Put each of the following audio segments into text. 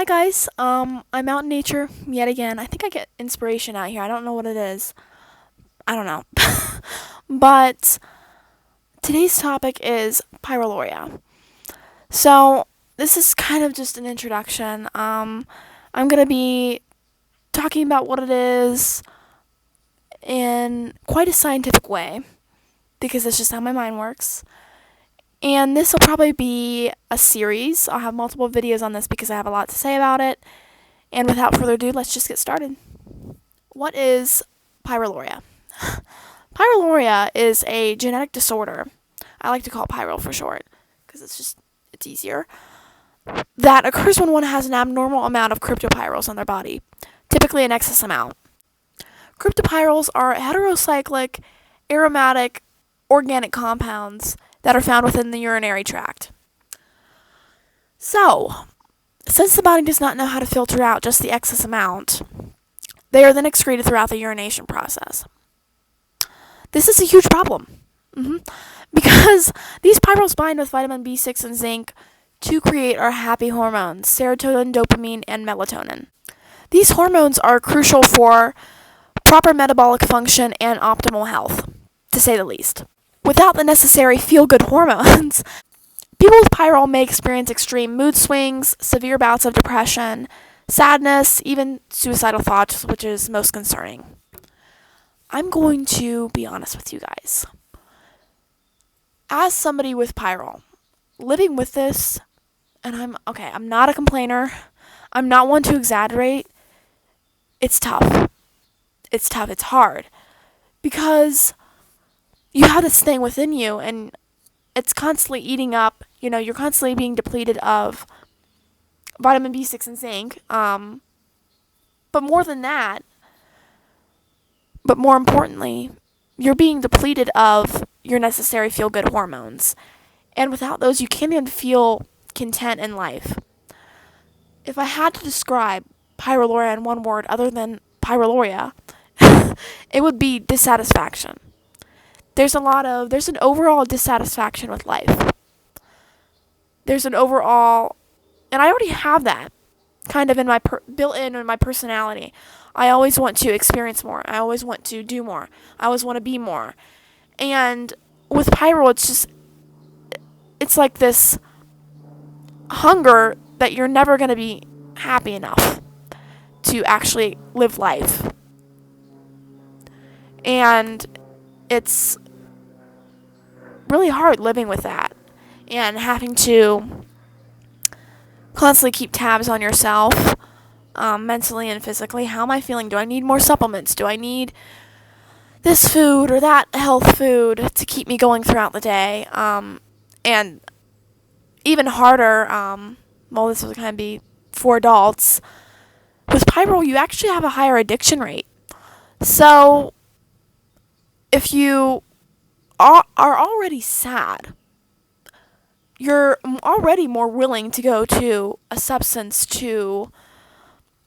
Hi guys, I'm out in nature yet again. I think I get inspiration out here. I don't know what it is. I don't know. But today's topic is Pyroluria. So this is kind of just an introduction. I'm gonna be talking about what it is in quite a scientific way because that's just how my mind works. And this will probably be a series. I'll have multiple videos on this because I have a lot to say about it. And without further ado, let's just get started. What is pyroluria? Pyroluria is a genetic disorder. I like to call it pyro for short because it's easier. That occurs when one has an abnormal amount of cryptopyrroles on their body, typically an excess amount. Cryptopyrroles are heterocyclic, aromatic, organic compounds that are found within the urinary tract. So, since the body does not know how to filter out just the excess amount, they are then excreted throughout the urination process. This is a huge problem because these pyrroles bind with vitamin B6 and zinc to create our happy hormones, serotonin, dopamine, and melatonin. These hormones are crucial for proper metabolic function and optimal health, to say the least. Without the necessary feel-good hormones, people with pyrrole may experience extreme mood swings, severe bouts of depression, sadness, even suicidal thoughts, which is most concerning. I'm going to be honest with you guys. As somebody with pyrrole, living with this, and I'm not a complainer. I'm not one to exaggerate. It's tough. It's hard. Because you have this thing within you, and it's constantly eating up, you're constantly being depleted of vitamin B6 and zinc. But more than that, but more importantly, you're being depleted of your necessary feel-good hormones. And without those, you can't even feel content in life. If I had to describe pyroluria in one word other than pyroluria, it would be dissatisfaction. There's an overall dissatisfaction with life. There's an overall, and I already have that kind of built in my personality. I always want to experience more. I always want to do more. I always want to be more. And with pyro, it's like this hunger that you're never going to be happy enough to actually live life. And it's really hard living with that and having to constantly keep tabs on yourself, mentally and physically. How am I feeling? Do I need more supplements? Do I need this food or that health food to keep me going throughout the day? And even harder, this would kind of be for adults. With pyro, you actually have a higher addiction rate. So, if you are already sad, you're already more willing to go to a substance to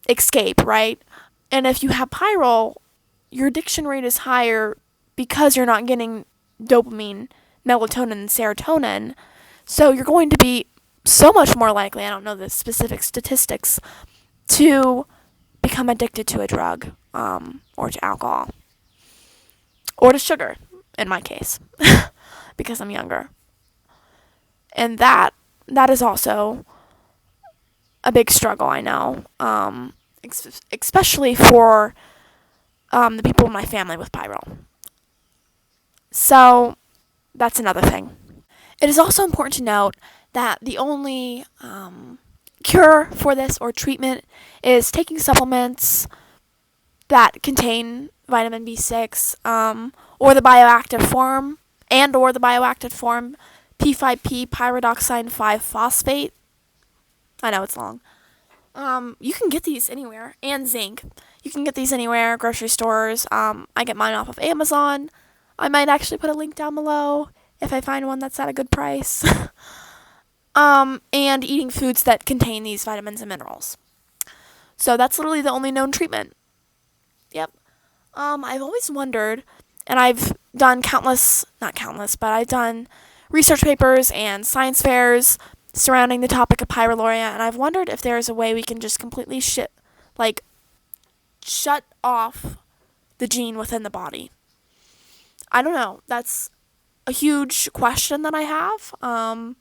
escape, right? And if you have pyro, your addiction rate is higher because you're not getting dopamine, melatonin, and serotonin. So you're going to be so much more likely, I don't know the specific statistics, to become addicted to a drug, or to alcohol, or to sugar, in my case, because I'm younger. And that is also a big struggle, I know, especially for the people in my family with pyro. So that's another thing. It is also important to note that the only cure for this or treatment is taking supplements that contain vitamin B6, or the bioactive form, P5P pyridoxine 5-phosphate. I know it's long. You can get these anywhere, and zinc. You can get these anywhere, grocery stores. I get mine off of Amazon. I might actually put a link down below if I find one that's at a good price. And eating foods that contain these vitamins and minerals. So that's literally the only known treatment. Yep. I've always wondered, and I've done not countless, but I've done research papers and science fairs surrounding the topic of Pyroluria, and I've wondered if there is a way we can just completely shut off the gene within the body. I don't know. That's a huge question that I have, and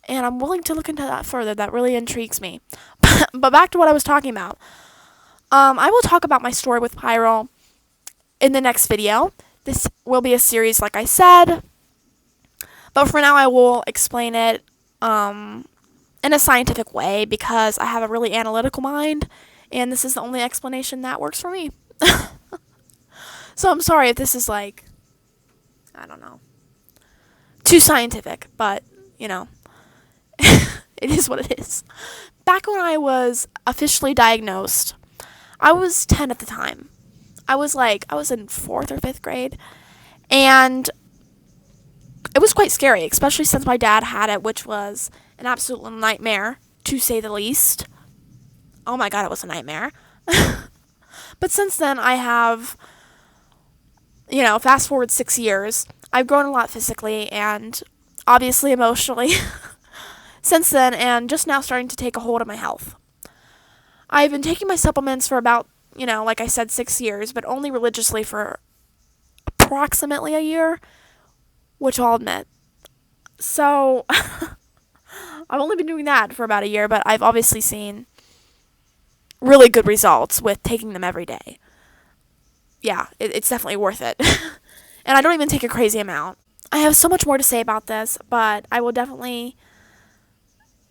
I'm willing to look into that further. That really intrigues me. But back to what I was talking about. I will talk about my story with Pyro in the next video. This will be a series, like I said, but for now I will explain it in a scientific way because I have a really analytical mind, and this is the only explanation that works for me. So I'm sorry if this is I don't know, too scientific, but, it is what it is. Back when I was officially diagnosed, I was 10 at the time. I was in 4th or 5th grade, and it was quite scary, especially since my dad had it, which was an absolute nightmare, to say the least. Oh my god, it was a nightmare. But since then, I have, fast forward 6 years, I've grown a lot physically and obviously emotionally since then, and just now starting to take a hold of my health. I've been taking my supplements for about, like I said, 6 years, but only religiously for approximately a year, which I'll admit. So, I've only been doing that for about a year, but I've obviously seen really good results with taking them every day. Yeah, it's definitely worth it. And I don't even take a crazy amount. I have so much more to say about this, but I will definitely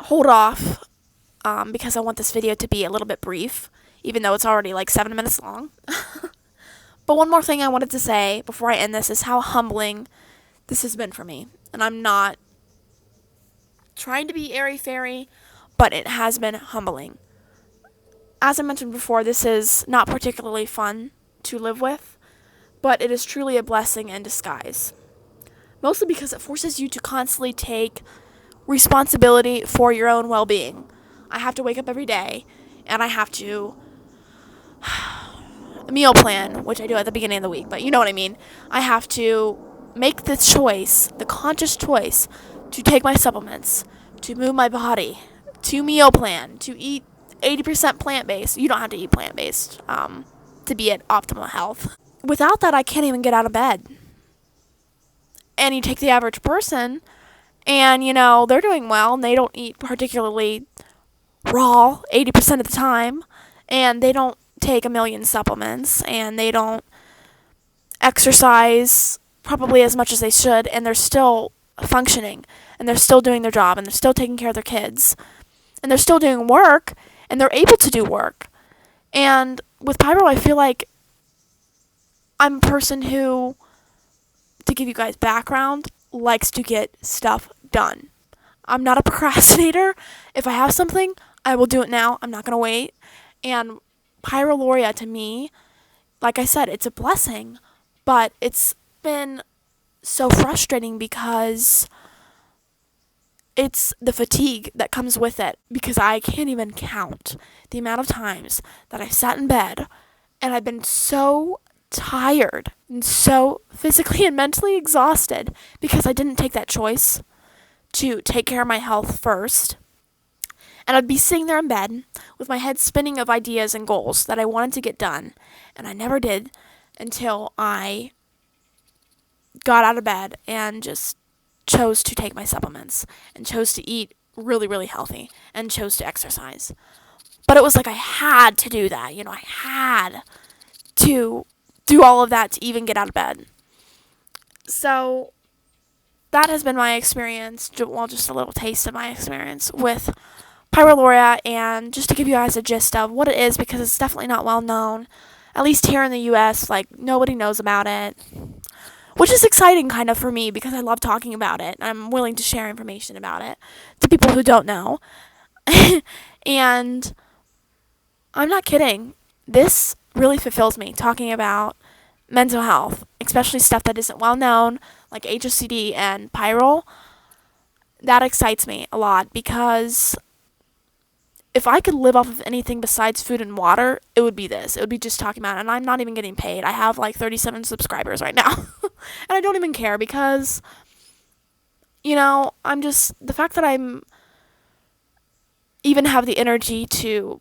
hold off because I want this video to be a little bit brief, even though it's already 7 minutes long. But one more thing I wanted to say before I end this is how humbling this has been for me. And I'm not trying to be airy-fairy, but it has been humbling. As I mentioned before, this is not particularly fun to live with, but it is truly a blessing in disguise. Mostly because it forces you to constantly take responsibility for your own well-being. I have to wake up every day, and I have to meal plan, which I do at the beginning of the week, but you know what I mean. I have to make the choice, the conscious choice, to take my supplements, to move my body, to meal plan, to eat 80% plant-based. You don't have to eat plant-based to be at optimal health. Without that, I can't even get out of bed. And you take the average person, and, they're doing well, and they don't eat particularly raw 80% of the time, and they don't take a million supplements, and they don't exercise probably as much as they should, and they're still functioning, and they're still doing their job, and they're still taking care of their kids, and they're still doing work, and they're able to do work. And with Pyro, I feel like I'm a person who, to give you guys background, likes to get stuff done. I'm not a procrastinator. If I have something, I will do it now. I'm not going to wait. And Pyroluria, to me, like I said, it's a blessing, but it's been so frustrating because it's the fatigue that comes with it, because I can't even count the amount of times that I've sat in bed and I've been so tired and so physically and mentally exhausted because I didn't take that choice to take care of my health first. And I'd be sitting there in bed with my head spinning of ideas and goals that I wanted to get done, and I never did until I got out of bed and just chose to take my supplements and chose to eat really, really healthy and chose to exercise. But it was like I had to do that. I had to do all of that to even get out of bed. So that has been my experience, just a little taste of my experience with Pyroluria, and just to give you guys a gist of what it is, because it's definitely not well known, at least here in the US, nobody knows about it, which is exciting kind of for me because I love talking about it. I'm willing to share information about it to people who don't know. And I'm not kidding. This really fulfills me, talking about mental health, especially stuff that isn't well known, like HSCD and Pyro. That excites me a lot because if I could live off of anything besides food and water, it would be this. It would be just talking about it, and I'm not even getting paid. I have 37 subscribers right now, and I don't even care because, I'm just, the fact that I'm even have the energy to,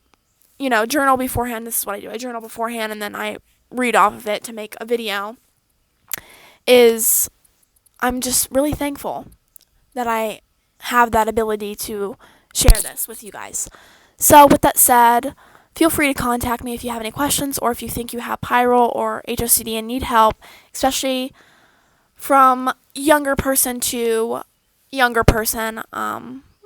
journal beforehand. This is what I do. I journal beforehand and then I read off of it to make a video. I'm just really thankful that I have that ability to share this with you guys. So, with that said, feel free to contact me if you have any questions or if you think you have Pyro or HOCD and need help, especially from younger person to younger person.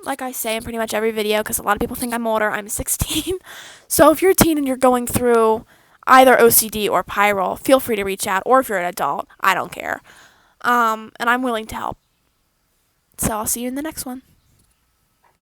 Like I say in pretty much every video, because a lot of people think I'm older, I'm 16. So if you're a teen and you're going through either OCD or Pyro, feel free to reach out. Or if you're an adult, I don't care. And I'm willing to help. So I'll see you in the next one.